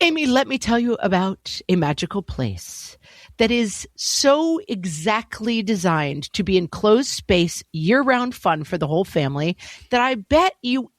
Amy, let me tell you about a magical place that is so exactly designed to be enclosed space, year-round fun for the whole family that I bet you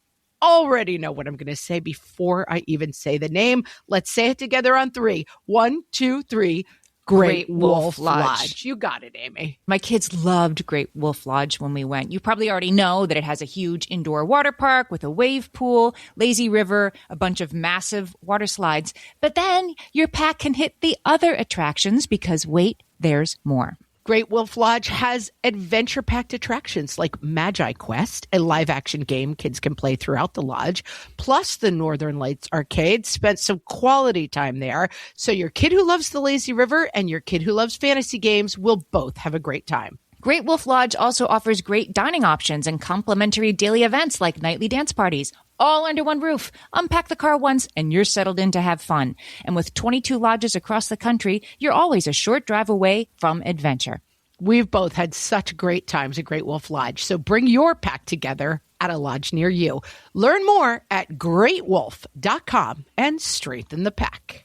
already know what I'm going to say before I even say the name. Let's say it together on three. 1, 2, 3. Great Wolf Lodge. You got it, Amy. My kids loved Great Wolf Lodge when we went. You probably already know that it has a huge indoor water park with a wave pool, lazy river, a bunch of massive water slides. But then your pack can hit the other attractions because wait, there's more. Great Wolf Lodge has adventure-packed attractions like Magi Quest, a live-action game kids can play throughout the lodge, plus the Northern Lights Arcade. Spent some quality time there, so your kid who loves the lazy river and your kid who loves fantasy games will both have a great time. Great Wolf Lodge also offers great dining options and complimentary daily events like nightly dance parties, all under one roof. Unpack the car once and you're settled in to have fun. And with 22 lodges across the country, you're always a short drive away from adventure. We've both had such great times at Great Wolf Lodge, so bring your pack together at a lodge near you. Learn more at greatwolf.com and strengthen the pack.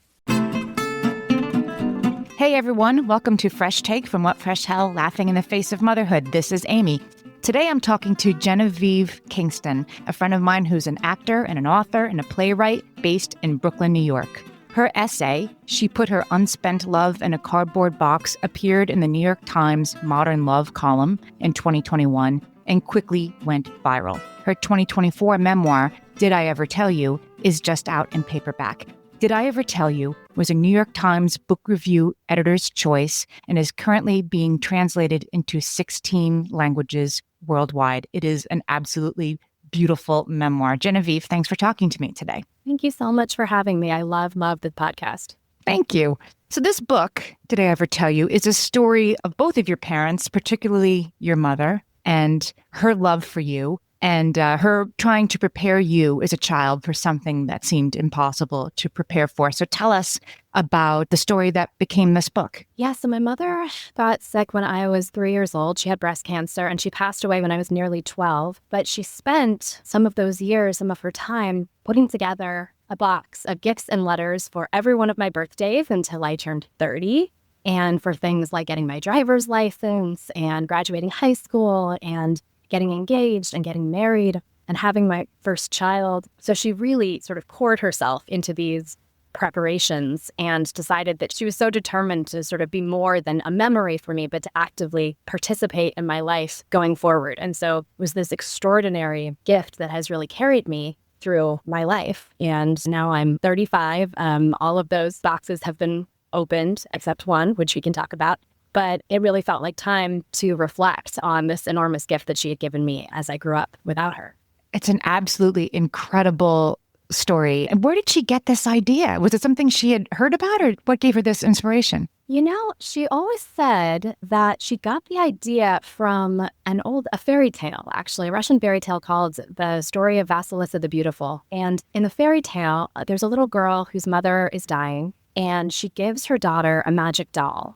Hey everyone, welcome to Fresh Take from What Fresh Hell, Laughing in the Face of Motherhood. This is Amy. Today I'm talking to Genevieve Kingston, a friend of mine who's an actor and an author and a playwright based in Brooklyn, New York. Her essay, She Put Her Unspent Love in a Cardboard Box, appeared in the New York Times Modern Love column in 2021 and quickly went viral. Her 2024 memoir, Did I Ever Tell You?, is just out in paperback. Did I Ever Tell You was a New York Times Book Review editor's choice and is currently being translated into 16 languages worldwide. It is an absolutely beautiful memoir. Genevieve, thanks for talking to me today. Thank you so much for having me. I love the podcast. Thank you. So this book, Did I Ever Tell You, is a story of both of your parents, particularly your mother, and her love for you, and her trying to prepare you as a child for something that seemed impossible to prepare for. So tell us about the story that became this book. Yeah, so my mother got sick when I was 3 years old. She had breast cancer and she passed away when I was nearly 12. But she spent some of those years, some of her time, putting together a box of gifts and letters for every one of my birthdays until I turned 30. And for things like getting my driver's license and graduating high school and getting engaged and getting married and having my first child. So she really sort of poured herself into these preparations and decided that she was so determined to sort of be more than a memory for me, but to actively participate in my life going forward. And so it was this extraordinary gift that has really carried me through my life. And now I'm 35. All of those boxes have been opened except one, which we can talk about. But it really felt like time to reflect on this enormous gift that she had given me as I grew up without her. It's an absolutely incredible story. And where did she get this idea? Was it something she had heard about, or what gave her this inspiration? You know, she always said that she got the idea from a fairy tale, actually, a Russian fairy tale called The Story of Vasilisa the Beautiful. And in the fairy tale, there's a little girl whose mother is dying, and she gives her daughter a magic doll.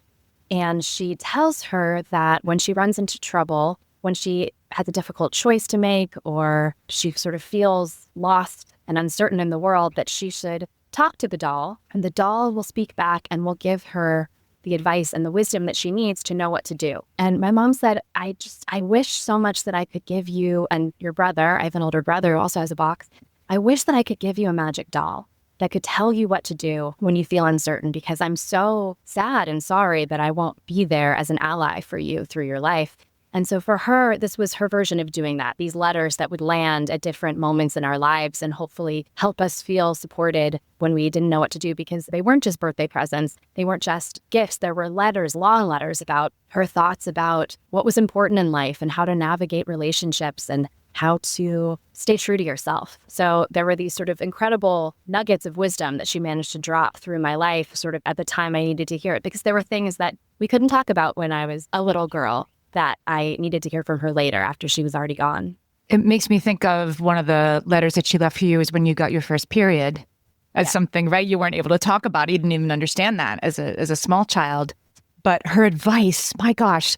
And she tells her that when she runs into trouble, when she has a difficult choice to make, or she sort of feels lost and uncertain in the world, that she should talk to the doll, and the doll will speak back and will give her the advice and the wisdom that she needs to know what to do. And my mom said, I wish so much that I could give you and your brother, I have an older brother who also has a box, I wish that I could give you a magic doll that could tell you what to do when you feel uncertain, because I'm so sad and sorry that I won't be there as an ally for you through your life. And so for her, this was her version of doing that, these letters that would land at different moments in our lives and hopefully help us feel supported when we didn't know what to do, because they weren't just birthday presents. They weren't just gifts. There were letters, long letters about her thoughts about what was important in life and how to navigate relationships and how to stay true to yourself. So there were these sort of incredible nuggets of wisdom that she managed to drop through my life sort of at the time I needed to hear it, because there were things that we couldn't talk about when I was a little girl that I needed to hear from her later after she was already gone. It makes me think of one of the letters that she left for you is when you got your first period as something, right? You weren't able to talk about it. You didn't even understand that as a small child. But her advice, my gosh,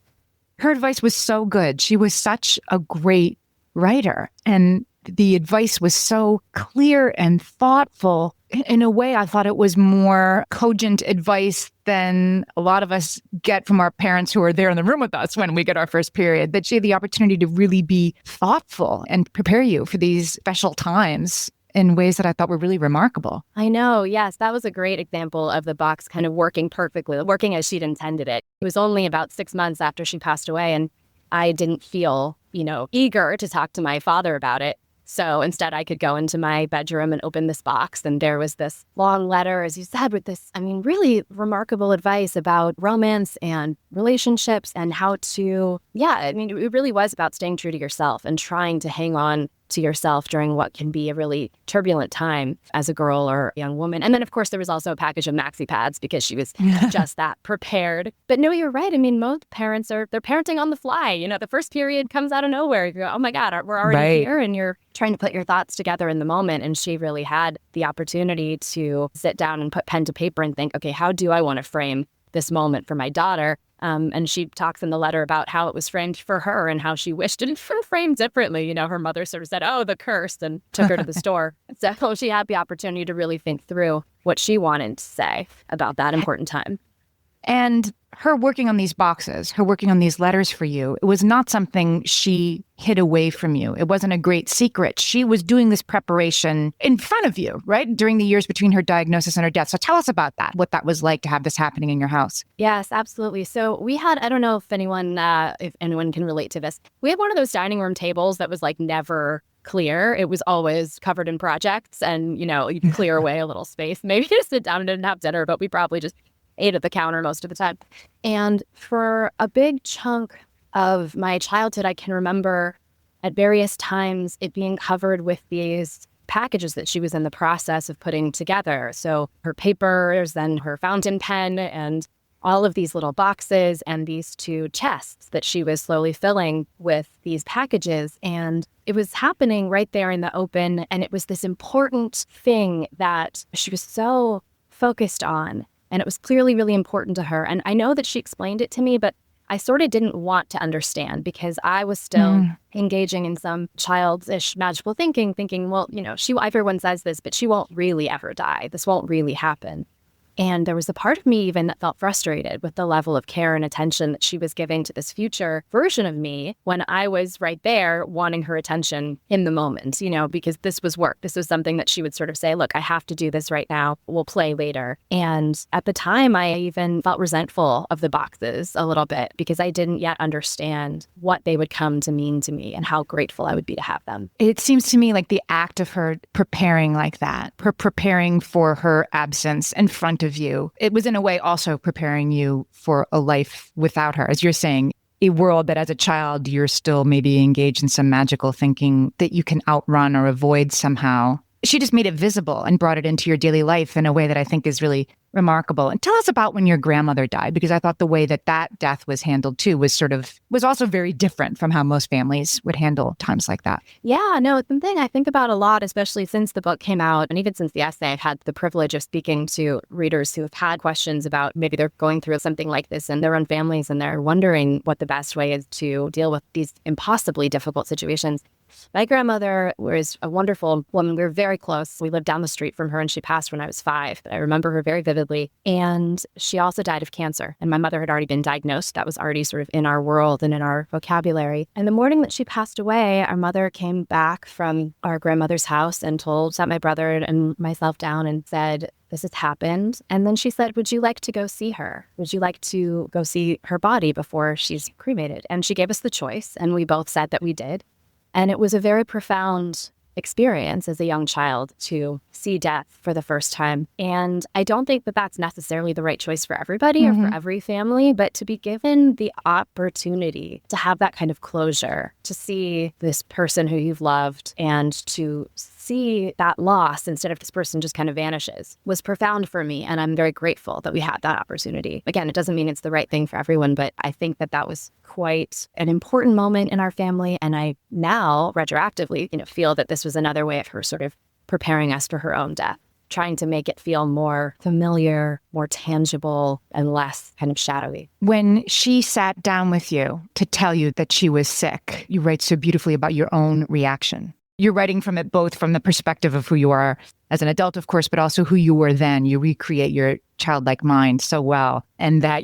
her advice was so good. She was such a great writer, and the advice was so clear and thoughtful In a way, I thought it was more cogent advice than a lot of us get from our parents who are there in the room with us when we get our first period, that she had the opportunity to really be thoughtful and prepare you for these special times in ways that I thought were really remarkable. I know. Yes, that was a great example of the box kind of working perfectly, working as she'd intended it. It was only about 6 months after she passed away, and I didn't feel, eager to talk to my father about it. So instead, I could go into my bedroom and open this box, and there was this long letter, as you said, with this, really remarkable advice about romance and relationships and how to, it really was about staying true to yourself and trying to hang on to yourself during what can be a really turbulent time as a girl or a young woman. And then, of course, there was also a package of maxi pads because she was just that prepared. But no, you're right. Most parents they're parenting on the fly. The first period comes out of nowhere. You go, oh my God, we're already here. And you're trying to put your thoughts together in the moment. And she really had the opportunity to sit down and put pen to paper and think, okay, how do I want to frame this moment for my daughter? And she talks in the letter about how it was framed for her and how she wished it were framed differently. Her mother sort of said, oh, the curse, and took her to the store. So she had the opportunity to really think through what she wanted to say about that important time. And her working on these boxes, her working on these letters for you, it was not something she hid away from you. It wasn't a great secret. She was doing this preparation in front of you, right? During the years between her diagnosis and her death. So tell us about that, what that was like to have this happening in your house. Yes, absolutely. So we had, I don't know if anyone can relate to this. We had one of those dining room tables that was like never clear. It was always covered in projects, and, you'd clear away a little space. Maybe just sit down and didn't have dinner, but we probably just ate at the counter most of the time. And for a big chunk of my childhood, I can remember at various times it being covered with these packages that she was in the process of putting together. So her papers, then her fountain pen, and all of these little boxes and these 2 chests that she was slowly filling with these packages. And it was happening right there in the open. And it was this important thing that she was so focused on. And it was clearly really important to her. And I know that she explained it to me, but I sort of didn't want to understand because I was still engaging in some childish magical thinking, well, everyone says this, but she won't really ever die. This won't really happen. And there was a part of me even that felt frustrated with the level of care and attention that she was giving to this future version of me when I was right there wanting her attention in the moment, because this was work. This was something that she would sort of say, look, I have to do this right now. We'll play later. And at the time, I even felt resentful of the boxes a little bit because I didn't yet understand what they would come to mean to me and how grateful I would be to have them. It seems to me like the act of her preparing like that, her preparing for her absence in front of you, it was in a way also preparing you for a life without her. As you're saying, a world that as a child, you're still maybe engaged in some magical thinking that you can outrun or avoid somehow. She just made it visible and brought it into your daily life in a way that I think is really remarkable. And tell us about when your grandmother died, because I thought the way that death was handled too was also very different from how most families would handle times like that. Yeah, no, it's something I think about a lot, especially since the book came out. And even since the essay, I've had the privilege of speaking to readers who have had questions about maybe they're going through something like this in their own families and they're wondering what the best way is to deal with these impossibly difficult situations. My grandmother was a wonderful woman. We were very close. We lived down the street from her, and she passed when I was 5. But I remember her very vividly. And she also died of cancer. And my mother had already been diagnosed. That was already sort of in our world and in our vocabulary. And the morning that she passed away, our mother came back from our grandmother's house and sat my brother and myself down and said, this has happened. And then she said, would you like to go see her? Would you like to go see her body before she's cremated? And she gave us the choice. And we both said that we did. And it was a very profound experience as a young child to see death for the first time. And I don't think that that's necessarily the right choice for everybody or for every family, but to be given the opportunity to have that kind of closure, to see this person who you've loved and to see that loss instead of this person just kind of vanishes was profound for me. And I'm very grateful that we had that opportunity. Again, it doesn't mean it's the right thing for everyone, but I think that that was quite an important moment in our family. And I now retroactively, feel that this was another way of her sort of preparing us for her own death, trying to make it feel more familiar, more tangible, and less kind of shadowy. When she sat down with you to tell you that she was sick, you write so beautifully about your own reaction. You're writing from it both from the perspective of who you are as an adult, of course, but also who you were then. You recreate your childlike mind so well. And that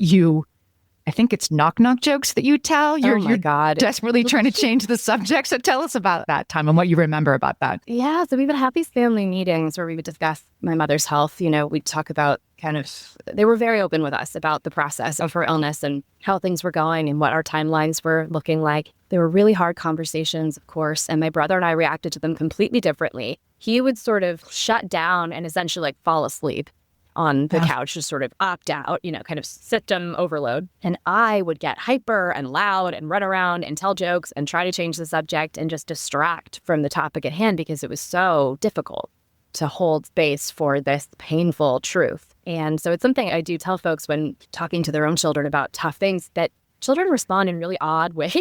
I think it's knock-knock jokes that you tell. You're God. desperately trying to change the subject. So tell us about that time and what you remember about that. Yeah, so we would have these family meetings where we would discuss my mother's health. We'd talk about they were very open with us about the process of her illness and how things were going and what our timelines were looking like. They were really hard conversations, of course, and my brother and I reacted to them completely differently. He would sort of shut down and essentially fall asleep on the couch, just sort of opt out, kind of system overload. And I would get hyper and loud and run around and tell jokes and try to change the subject and just distract from the topic at hand because it was so difficult to hold space for this painful truth. And so it's something I do tell folks when talking to their own children about tough things, that children respond in really odd ways.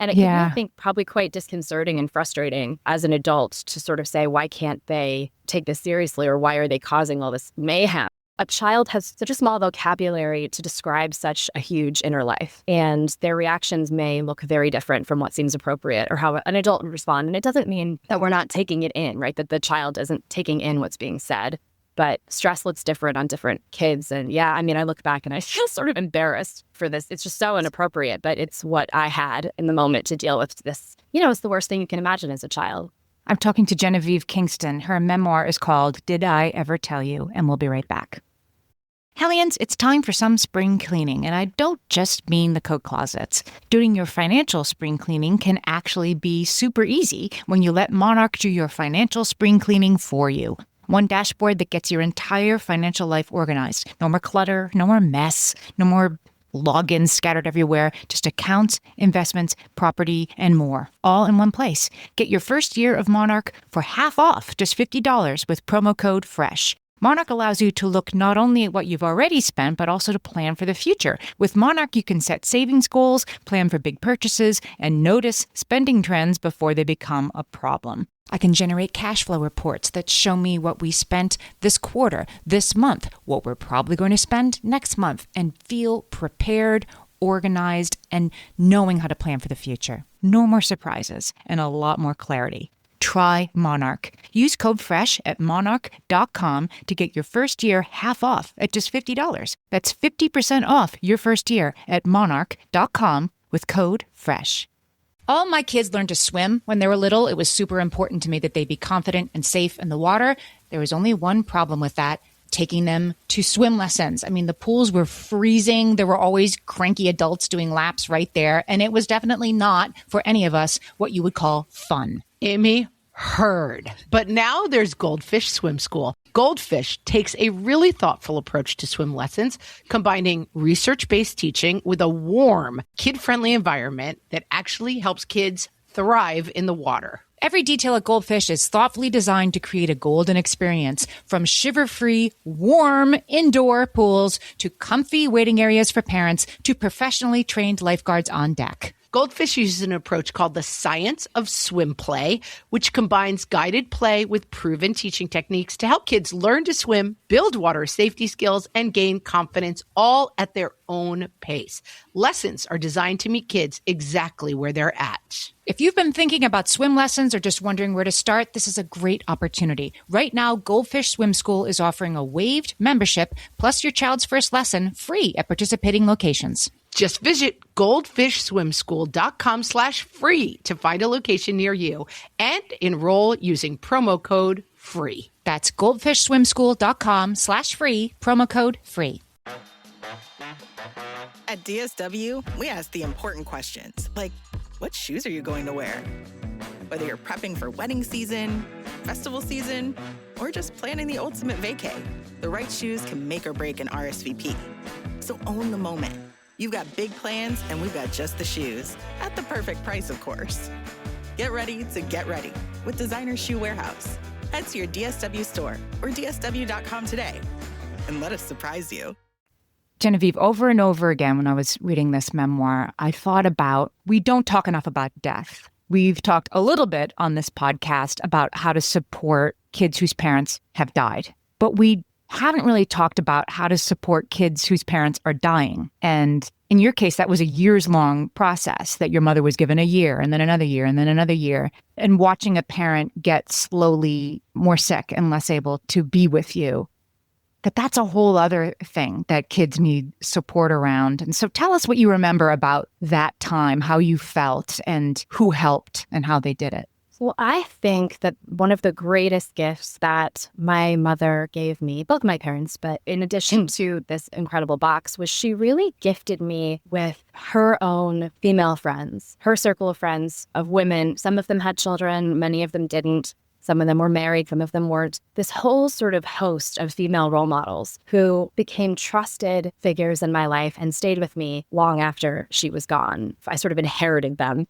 And it can be, I think, probably quite disconcerting and frustrating as an adult to sort of say, why can't they take this seriously, or why are they causing all this mayhem? A child has such a small vocabulary to describe such a huge inner life, and their reactions may look very different from what seems appropriate or how an adult would respond. And it doesn't mean that we're not taking it in, right? That the child isn't taking in what's being said, but stress looks different on different kids. And I look back and I feel sort of embarrassed for this. It's just so inappropriate, but it's what I had in the moment to deal with this. It's the worst thing you can imagine as a child. I'm talking to Genevieve Kingston. Her memoir is called Did I Ever Tell You? And we'll be right back. Hellions, it's time for some spring cleaning, and I don't just mean the coat closets. Doing your financial spring cleaning can actually be super easy when you let Monarch do your financial spring cleaning for you. One dashboard that gets your entire financial life organized. No more clutter, no more mess, no more logins scattered everywhere, just accounts, investments, property, and more, all in one place. Get your first year of Monarch for half off, just $50 with promo code FRESH. Monarch allows you to look not only at what you've already spent, but also to plan for the future. With Monarch, you can set savings goals, plan for big purchases, and notice spending trends before they become a problem. I can generate cash flow reports that show me what we spent this quarter, this month, what we're probably going to spend next month, and feel prepared, organized, and knowing how to plan for the future. No more surprises and a lot more clarity. Try Monarch. Use code FRESH at monarch.com to get your first year half off at just $50. That's 50% off your first year at monarch.com with code FRESH. All my kids learned to swim when they were little. It was super important to me that they be confident and safe in the water. There was only one problem with that: taking them to swim lessons. The pools were freezing. There were always cranky adults doing laps right there. And it was definitely not, for any of us, what you would call fun. Amy, heard. But now there's Goldfish Swim School. Goldfish takes a really thoughtful approach to swim lessons, combining research-based teaching with a warm, kid-friendly environment that actually helps kids thrive in the water. Every detail at Goldfish is thoughtfully designed to create a golden experience, from shiver-free, warm indoor pools to comfy waiting areas for parents to professionally trained lifeguards on deck. Goldfish uses an approach called the science of swim play, which combines guided play with proven teaching techniques to help kids learn to swim, build water safety skills, and gain confidence, all at their own pace. Lessons are designed to meet kids exactly where they're at. If you've been thinking about swim lessons or just wondering where to start, this is a great opportunity. Right now, Goldfish Swim School is offering a waived membership plus your child's first lesson free at participating locations. Just visit goldfishswimschool.com/free to find a location near you and enroll using promo code FREE. That's goldfishswimschool.com/free, promo code FREE. At DSW, we ask the important questions, like, what shoes are you going to wear? Whether you're prepping for wedding season, festival season, or just planning the ultimate vacay, the right shoes can make or break an RSVP. So own the moment. You've got big plans, and we've got just the shoes. At the perfect price, of course. Get ready to get ready with Designer Shoe Warehouse. Head to your DSW store or dsw.com today and let us surprise you. Genevieve, over and over again when I was reading this memoir, I thought about, we don't talk enough about death. We've talked a little bit on this podcast about how to support kids whose parents have died, but we haven't really talked about how to support kids whose parents are dying. And in your case, that was a years-long process that your mother was given a year and then another year and then another year. And watching a parent get slowly more sick and less able to be with you, that's a whole other thing that kids need support around. And so tell us what you remember about that time, how you felt and who helped and how they did it. Well, I think that one of the greatest gifts that my mother gave me, both my parents, but in addition to this incredible box, was she really gifted me with her own female friends, her circle of friends of women. Some of them had children, many of them didn't. Some of them were married, some of them weren't. This whole sort of host of female role models who became trusted figures in my life and stayed with me long after she was gone. I sort of inherited them.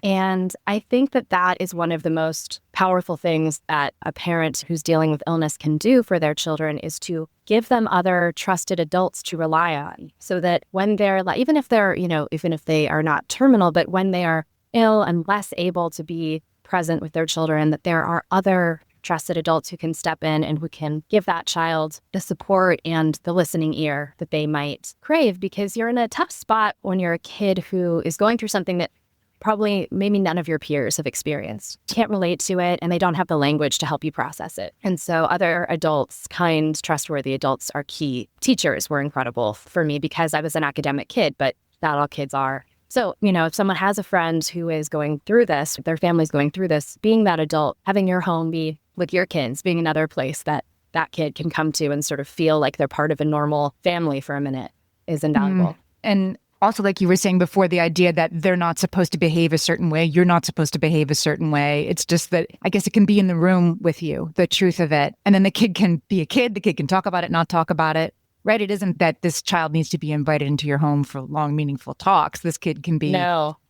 And I think that that is one of the most powerful things that a parent who's dealing with illness can do for their children, is to give them other trusted adults to rely on, so that when they're, even if they're, even if they are not terminal, but when they are ill and less able to be present with their children, that there are other trusted adults who can step in and who can give that child the support and the listening ear that they might crave. Because you're in a tough spot when you're a kid who is going through something that probably maybe none of your peers have experienced, can't relate to it, and they don't have the language to help you process it. And so other adults, kind, trustworthy adults, are key. Teachers were incredible for me because I was an academic kid, but not all kids are. So, if someone has a friend who is going through this, their family's going through this, being that adult, having your home be with your kids, being another place that that kid can come to and sort of feel like they're part of a normal family for a minute is invaluable. And also, like you were saying before, the idea that they're not supposed to behave a certain way, you're not supposed to behave a certain way. It's just that, I guess it can be in the room with you, the truth of it. And then the kid can be a kid, the kid can talk about it, not talk about it. Right? It isn't that this child needs to be invited into your home for long, meaningful talks. This kid can be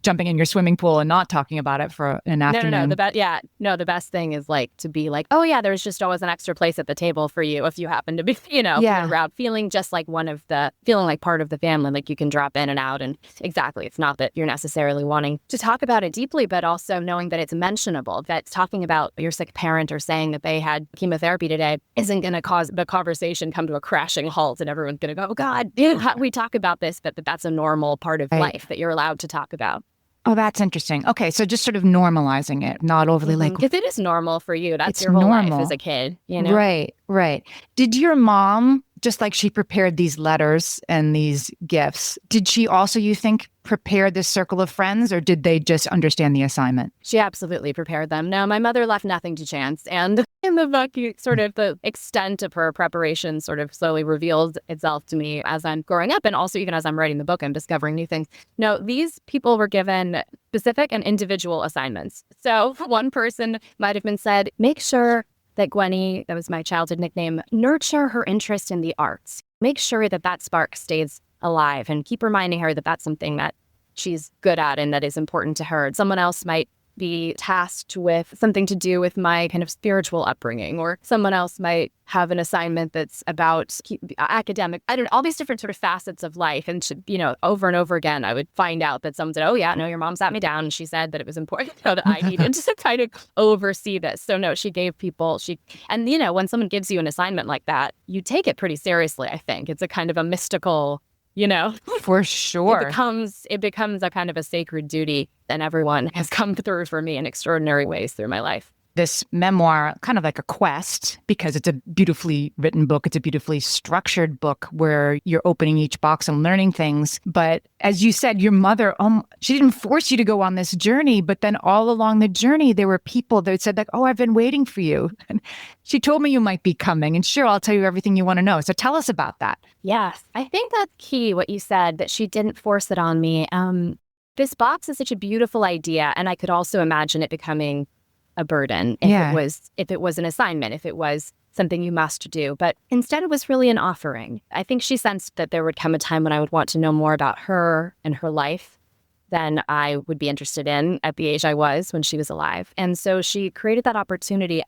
jumping in your swimming pool and not talking about it for an afternoon. The best thing is to be like, oh yeah, there's just always an extra place at the table for you if you happen to be, around, feeling just like feeling like part of the family, like you can drop in and out. And exactly, it's not that you're necessarily wanting to talk about it deeply, but also knowing that it's mentionable, that talking about your sick parent or saying that they had chemotherapy today isn't going to cause the conversation come to a crashing halt and everyone's going to go, oh God, we talk about this, but that's a normal part of life that you're allowed to talk about. Oh, that's interesting. Okay, so just sort of normalizing it, not overly because it is normal for you. That's your whole life as a kid, Right. Did your mom, just like she prepared these letters and these gifts, did she also, you think, prepare this circle of friends, or did they just understand the assignment? She absolutely prepared them. No, my mother left nothing to chance. And in the book, sort of the extent of her preparation sort of slowly reveals itself to me as I'm growing up. And also even as I'm writing the book, I'm discovering new things. No, these people were given specific and individual assignments. So one person might have been said, make sure that Gwenny, that was my childhood nickname, nurture her interest in the arts. Make sure that that spark stays alive and keep reminding her that that's something that she's good at and that is important to her. Someone else might be tasked with something to do with my kind of spiritual upbringing, or someone else might have an assignment that's about academic, all these different sort of facets of life. And, over and over again, I would find out that someone said, oh yeah, no, your mom sat me down and she said that it was important that I needed to kind of oversee this. So no, she gave people, and when someone gives you an assignment like that, you take it pretty seriously, I think. It's a kind of a mystical, For sure. It becomes a kind of a sacred duty, and everyone has come through for me in extraordinary ways through my life. This memoir, kind of like a quest, because it's a beautifully written book. It's a beautifully structured book where you're opening each box and learning things. But as you said, your mother, she didn't force you to go on this journey, but then all along the journey, there were people that said like, oh, I've been waiting for you. And she told me you might be coming, and sure, I'll tell you everything you want to know. So tell us about that. Yes, I think that's key, what you said, that she didn't force it on me. This box is such a beautiful idea, and I could also imagine it becoming a burden if it was an assignment, if it was something you must do. But instead, it was really an offering. I think she sensed that there would come a time when I would want to know more about her and her life than I would be interested in at the age I was when she was alive. And so she created that opportunity.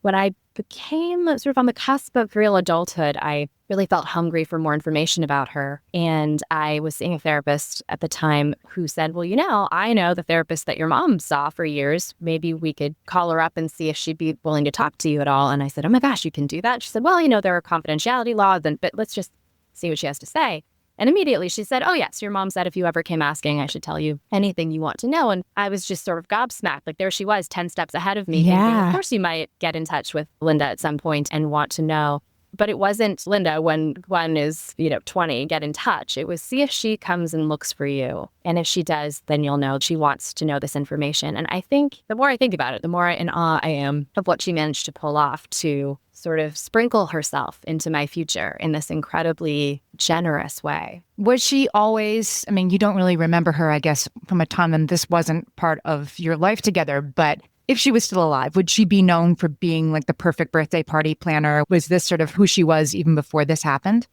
When I became sort of on the cusp of real adulthood, I really felt hungry for more information about her. And I was seeing a therapist at the time who said, well, I know the therapist that your mom saw for years. Maybe we could call her up and see if she'd be willing to talk to you at all. And I said, oh my gosh, you can do that? She said, well, there are confidentiality laws, but let's just see what she has to say. And immediately she said, oh, yes, your mom said if you ever came asking, I should tell you anything you want to know. And I was just sort of gobsmacked. Like there she was 10 steps ahead of me. Yeah. Thinking, of course, you might get in touch with Linda at some point and want to know. But it wasn't, Linda, when Gwen is, 20, get in touch. It was see if she comes and looks for you. And if she does, then you'll know she wants to know this information. And I think the more I think about it, the more in awe I am of what she managed to pull off to sort of sprinkle herself into my future in this incredibly generous way. Was she always, you don't really remember her, I guess, from a time when this wasn't part of your life together, but if she was still alive, would she be known for being like the perfect birthday party planner? Was this sort of who she was even before this happened?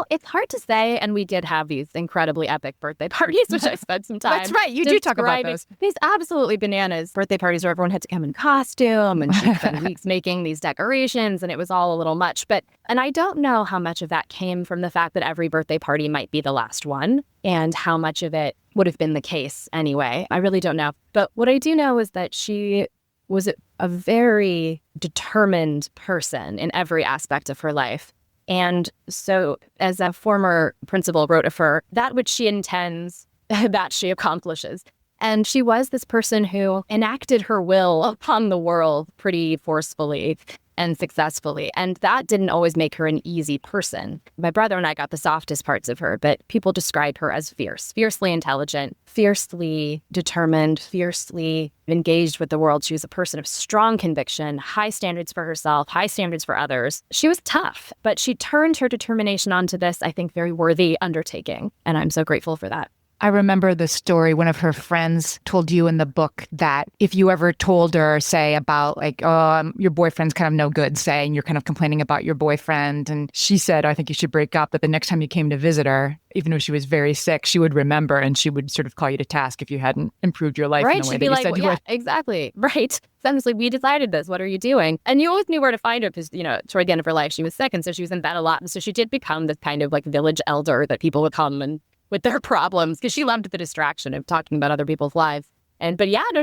It's hard to say. And we did have these incredibly epic birthday parties, which I spent some time. That's right. You do talk about those. These absolutely bananas birthday parties where everyone had to come in costume and she spent weeks making these decorations and it was all a little much. And I don't know how much of that came from the fact that every birthday party might be the last one and how much of it would have been the case anyway. I really don't know. But what I do know is that she was a very determined person in every aspect of her life. And so as a former principal wrote of her, that which she intends, that she accomplishes. And she was this person who enacted her will upon the world pretty forcefully and successfully. And that didn't always make her an easy person. My brother and I got the softest parts of her, but people describe her as fierce, fiercely intelligent, fiercely determined, fiercely engaged with the world. She was a person of strong conviction, high standards for herself, high standards for others. She was tough, but she turned her determination onto this, I think, very worthy undertaking. And I'm so grateful for that. I remember the story one of her friends told you in the book that if you ever told her, say, about like, oh, your boyfriend's kind of no good, say, and you're kind of complaining about your boyfriend. And she said, I think you should break up. But the next time you came to visit her, even though she was very sick, she would remember and she would sort of call you to task if you hadn't improved your life in the way that you said you would. Exactly. Right. Essentially, we decided this. What are you doing? And you always knew where to find her because, toward the end of her life, she was sick. And so she was in bed a lot. And so she did become this kind of like village elder that people would come and with their problems because she loved the distraction of talking about other people's lives.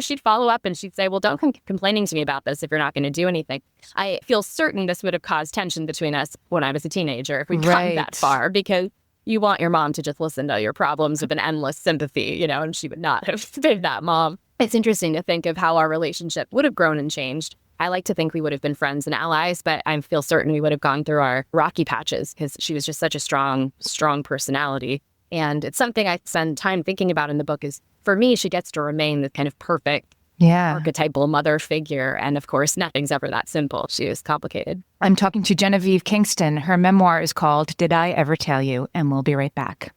She'd follow up and she'd say, well, don't come complaining to me about this if you're not going to do anything. I feel certain this would have caused tension between us when I was a teenager if we'd gotten that far because you want your mom to just listen to your problems with an endless sympathy, and she would not have been that mom. It's interesting to think of how our relationship would have grown and changed. I like to think we would have been friends and allies, but I feel certain we would have gone through our rocky patches because she was just such a strong personality. And it's something I spend time thinking about in the book is, for me, she gets to remain the kind of perfect archetypal mother figure. And of course, nothing's ever that simple. She is complicated. I'm talking to Genevieve Kingston. Her memoir is called Did I Ever Tell You? And we'll be right back.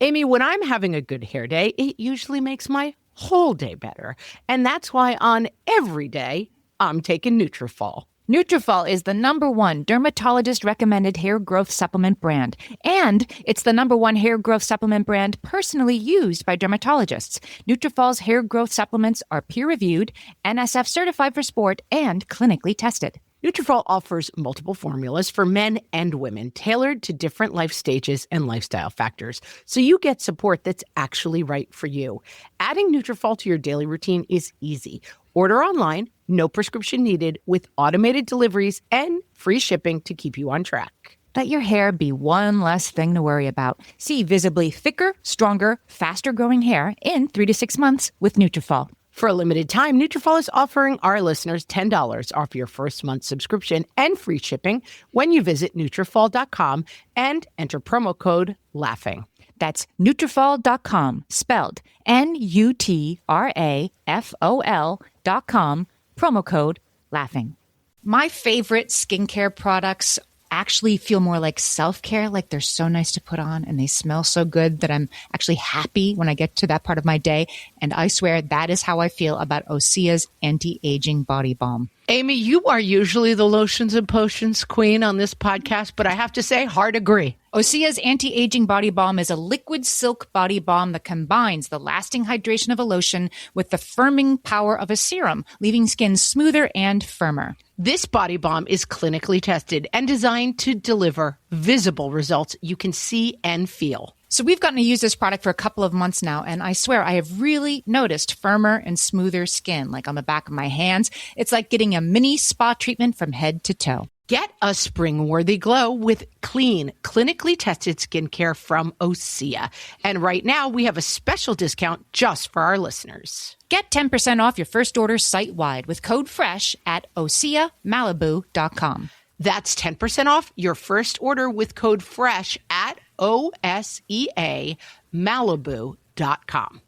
Amy, when I'm having a good hair day, it usually makes my whole day better. And that's why on every day, I'm taking Nutrafol. Nutrafol is the #1 dermatologist-recommended hair growth supplement brand. And it's the #1 hair growth supplement brand personally used by dermatologists. Nutrafol's hair growth supplements are peer-reviewed, NSF certified for sport, and clinically tested. Nutrafol offers multiple formulas for men and women tailored to different life stages and lifestyle factors, so you get support that's actually right for you. Adding Nutrafol to your daily routine is easy. Order online, no prescription needed, with automated deliveries and free shipping to keep you on track. Let your hair be one less thing to worry about. See visibly thicker, stronger, faster-growing hair in 3 to 6 months with Nutrafol. For a limited time, Nutrafol is offering our listeners $10 off your first month subscription and free shipping when you visit Nutrafol.com and enter promo code LAUGHING. That's Nutrafol.com, spelled Nutrafol.com, promo code LAUGHING. My favorite skincare products actually feel more like self-care, like they're so nice to put on and they smell so good that I'm actually happy when I get to that part of my day. And I swear that is how I feel about Osea's anti-aging body balm. Amy, you are usually the lotions and potions queen on this podcast, but I have to say, hard agree. Osea's anti-aging body balm is a liquid silk body balm that combines the lasting hydration of a lotion with the firming power of a serum, leaving skin smoother and firmer. This body balm is clinically tested and designed to deliver visible results you can see and feel. So we've gotten to use this product for a couple of months now, and I swear I have really noticed firmer and smoother skin, like on the back of my hands. It's like getting a mini spa treatment from head to toe. Get a spring-worthy glow with clean, clinically tested skincare from Osea. And right now, we have a special discount just for our listeners. Get 10% off your first order site-wide with code FRESH at OseaMalibu.com. That's 10% off your first order with code FRESH at OSEAMalibu.com.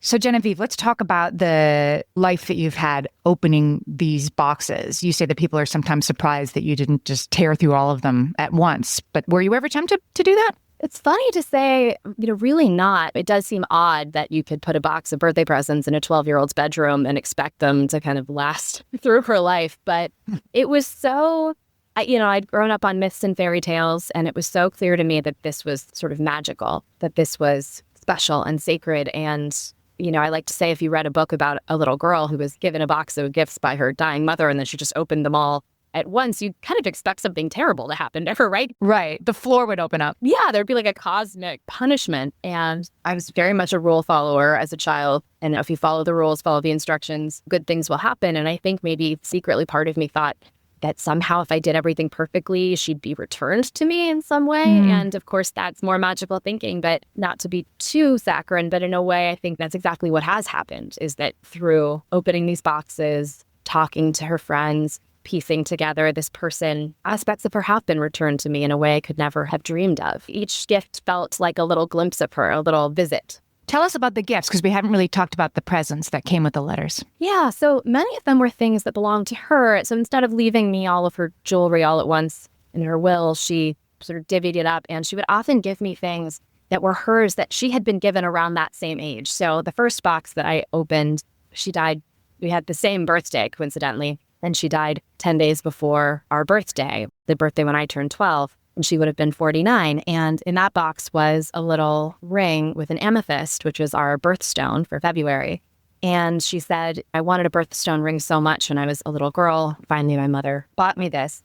So Genevieve, let's talk about the life that you've had opening these boxes. You say that people are sometimes surprised that you didn't just tear through all of them at once, but were you ever tempted to do that? It's funny to say, really not. It does seem odd that you could put a box of birthday presents in a 12-year-old's bedroom and expect them to kind of last through her life. But it was so, I'd grown up on myths and fairy tales, and it was so clear to me that this was sort of magical, that this was special and sacred. And I like to say, if you read a book about a little girl who was given a box of gifts by her dying mother and then she just opened them all at once, you kind of expect something terrible to happen to her, right? Right. The floor would open up. Yeah, there'd be like a cosmic punishment. And I was very much a rule follower as a child. And if you follow the rules, follow the instructions, good things will happen. And I think maybe secretly part of me thought that somehow if I did everything perfectly, she'd be returned to me in some way. And of course, that's more magical thinking, but not to be too saccharine. But in a way, I think that's exactly what has happened, is that through opening these boxes, talking to her friends, piecing together this person, aspects of her have been returned to me in a way I could never have dreamed of. Each gift felt like a little glimpse of her, a little visit. Tell us about the gifts, because we haven't really talked about the presents that came with the letters. Yeah, so many of them were things that belonged to her. So instead of leaving me all of her jewelry all at once in her will, she sort of divvied it up, and she would often give me things that were hers that she had been given around that same age. So the first box that I opened, she died, we had the same birthday, coincidentally, and she died 10 days before our birthday, the birthday when I turned 12. And she would have been 49. And in that box was a little ring with an amethyst, which was our birthstone for February. And she said, I wanted a birthstone ring so much when I was a little girl. Finally, my mother bought me this,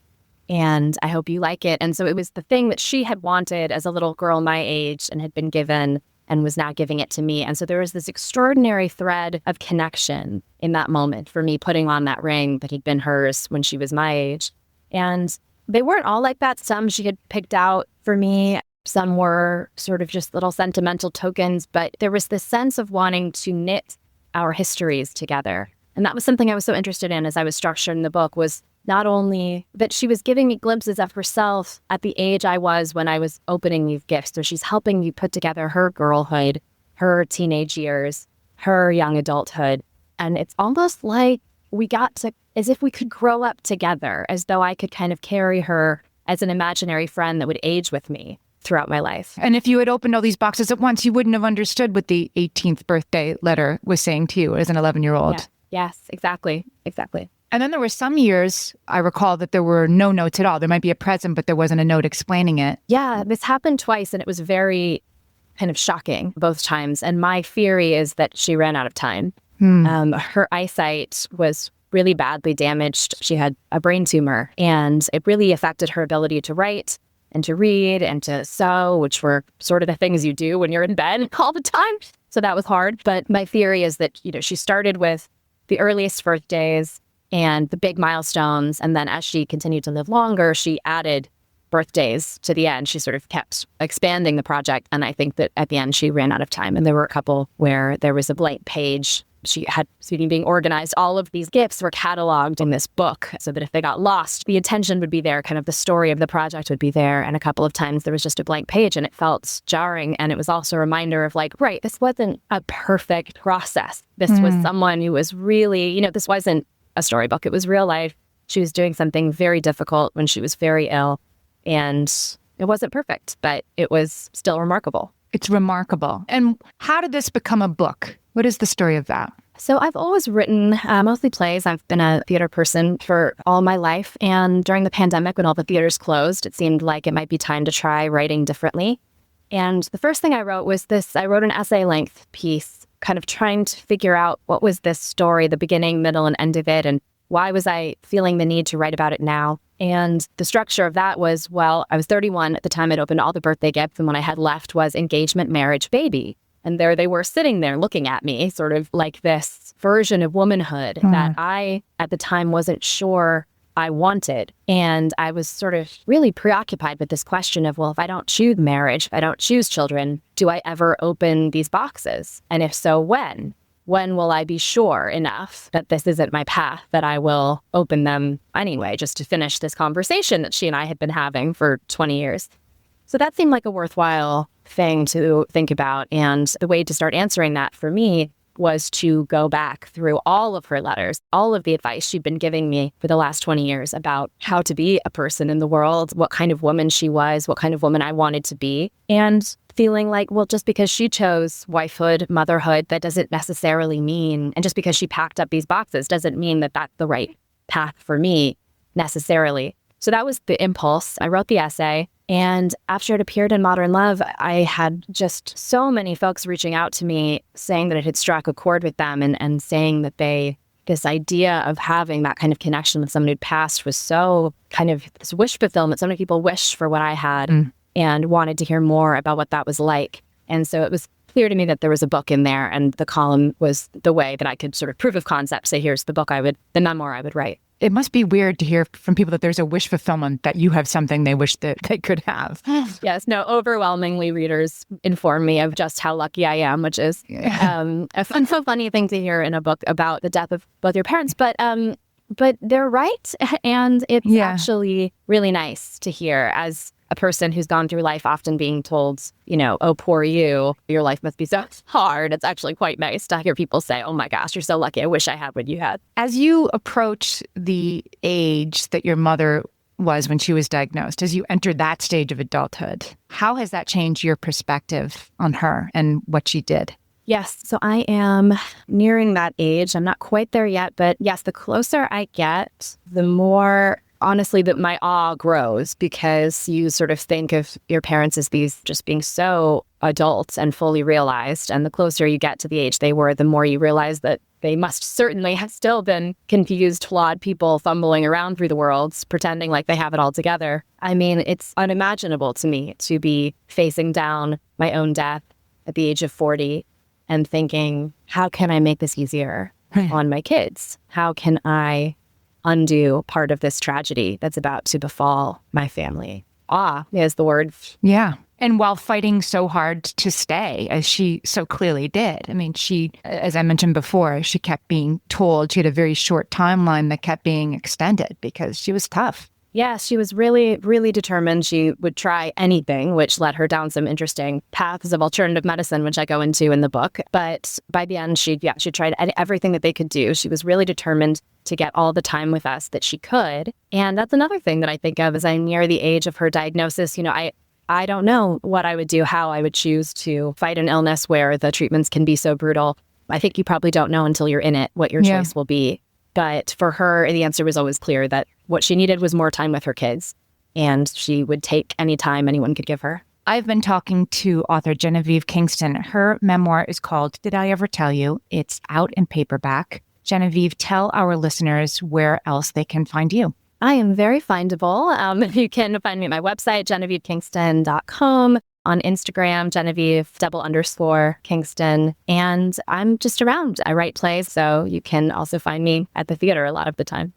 and I hope you like it. And so it was the thing that she had wanted as a little girl my age and had been given and was now giving it to me. And so there was this extraordinary thread of connection in that moment for me putting on that ring that had been hers when she was my age. And they weren't all like that. Some she had picked out for me. Some were sort of just little sentimental tokens, but there was this sense of wanting to knit our histories together. And that was something I was so interested in as I was structuring the book, was not only that she was giving me glimpses of herself at the age I was when I was opening these gifts. So she's helping me put together her girlhood, her teenage years, her young adulthood. And it's almost like we got to, as if we could grow up together, as though I could kind of carry her as an imaginary friend that would age with me throughout my life. And if you had opened all these boxes at once, you wouldn't have understood what the 18th birthday letter was saying to you as an 11-year-old. Yeah. Yes, exactly. And then there were some years, I recall, that there were no notes at all. There might be a present, but there wasn't a note explaining it. Yeah, this happened twice, and it was very kind of shocking both times. And my theory is that she ran out of time. Her eyesight was really badly damaged. She had a brain tumor, and it really affected her ability to write and to read and to sew, which were sort of the things you do when you're in bed all the time. So that was hard. But my theory is that, she started with the earliest birthdays and the big milestones. And then as she continued to live longer, she added birthdays to the end. She sort of kept expanding the project. And I think that at the end, she ran out of time. And there were a couple where there was a blank page. She had, speaking being organized, all of these gifts were cataloged in this book so that if they got lost, the attention would be there, kind of the story of the project would be there. And a couple of times there was just a blank page, and it felt jarring. And it was also a reminder of like, right, this wasn't a perfect process. This was someone who was really, this wasn't a storybook. It was real life. She was doing something very difficult when she was very ill, and it wasn't perfect, but it was still remarkable. It's remarkable. And how did this become a book? What is the story of that? So I've always written mostly plays. I've been a theater person for all my life. And during the pandemic, when all the theaters closed, it seemed like it might be time to try writing differently. And the first thing I wrote was this. I wrote an essay-length piece, kind of trying to figure out what was this story, the beginning, middle, and end of it, and why was I feeling the need to write about it now? And the structure of that was, well, I was 31 at the time I'd opened all the birthday gifts, and what I had left was engagement, marriage, baby. And there they were sitting there looking at me, sort of like this version of womanhood that I, at the time, wasn't sure I wanted. And I was sort of really preoccupied with this question of, well, if I don't choose marriage, if I don't choose children, do I ever open these boxes? And if so, when? When will I be sure enough that this isn't my path, that I will open them anyway, just to finish this conversation that she and I had been having for 20 years? So that seemed like a worthwhile thing to think about. And the way to start answering that for me was to go back through all of her letters, all of the advice she'd been giving me for the last 20 years about how to be a person in the world, what kind of woman she was, what kind of woman I wanted to be. And feeling like, well, just because she chose wifehood, motherhood, that doesn't necessarily mean, and just because she packed up these boxes doesn't mean that that's the right path for me necessarily. So that was the impulse. I wrote the essay. And after it appeared in Modern Love, I had just so many folks reaching out to me saying that it had struck a chord with them and saying that this idea of having that kind of connection with someone who'd passed was so kind of this wish fulfillment. So many people wished for what I had and wanted to hear more about what that was like. And so it was clear to me that there was a book in there, and the column was the way that I could sort of proof of concept say, here's the the memoir I would write. It must be weird to hear from people that there's a wish fulfillment, that you have something they wish that they could have. Yes, no, overwhelmingly readers inform me of just how lucky I am, which is a funny thing to hear in a book about the death of both your parents. But they're right. And it's actually really nice to hear as a person who's gone through life often being told, oh, poor you, your life must be so hard. It's actually quite nice to hear people say, oh my gosh, you're so lucky. I wish I had what you had. As you approach the age that your mother was when she was diagnosed, as you entered that stage of adulthood, how has that changed your perspective on her and what she did? Yes. So I am nearing that age. I'm not quite there yet, but yes, the closer I get, the more honestly that my awe grows, because you sort of think of your parents as these just being so adult and fully realized. And the closer you get to the age they were, the more you realize that they must certainly have still been confused, flawed people fumbling around through the world, pretending like they have it all together. I mean, it's unimaginable to me to be facing down my own death at the age of 40 and thinking, how can I make this easier on my kids? How can I undo part of this tragedy that's about to befall my family? Awe is the word. Yeah. And while fighting so hard to stay, as she so clearly did. I mean, she, as I mentioned before, she kept being told she had a very short timeline that kept being extended because she was tough. Yeah, she was really, really determined. She would try anything, which led her down some interesting paths of alternative medicine, which I go into in the book. But by the end, she tried everything that they could do. She was really determined to get all the time with us that she could. And that's another thing that I think of as I'm near the age of her diagnosis. I don't know what I would do, how I would choose to fight an illness where the treatments can be so brutal. I think you probably don't know until you're in it what your choice will be. But for her, the answer was always clear that what she needed was more time with her kids, and she would take any time anyone could give her. I've been talking to author Genevieve Kingston. Her memoir is called Did I Ever Tell You? It's out in paperback. Genevieve, tell our listeners where else they can find you. I am very findable. You can find me at my website, GenevieveKingston.com. On Instagram, Genevieve_Kingston. And I'm just around. I write plays, so you can also find me at the theater a lot of the time.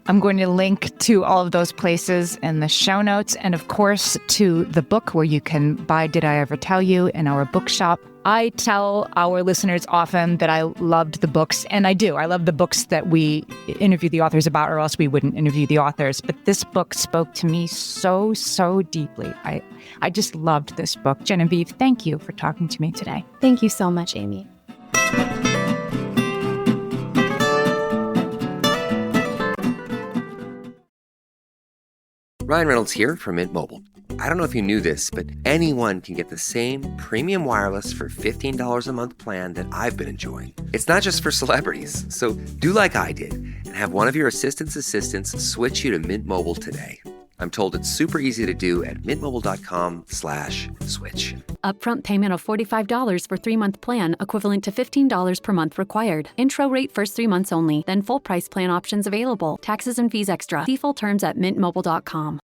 I'm going to link to all of those places in the show notes, and of course to the book where you can buy Did I Ever Tell You in our bookshop. I tell our listeners often that I loved the books, and I do. I love the books that we interview the authors about, or else we wouldn't interview the authors. But this book spoke to me so, so deeply. I just loved this book. Genevieve, thank you for talking to me today. Thank you so much, Amy. Ryan Reynolds here from Mint Mobile. I don't know if you knew this, but anyone can get the same premium wireless for $15 a month plan that I've been enjoying. It's not just for celebrities. So do like I did and have one of your assistants switch you to Mint Mobile today. I'm told it's super easy to do at mintmobile.com/switch. Upfront payment of $45 for 3-month plan, equivalent to $15 per month required. Intro rate first 3 months only, then full price plan options available. Taxes and fees extra. See full terms at mintmobile.com.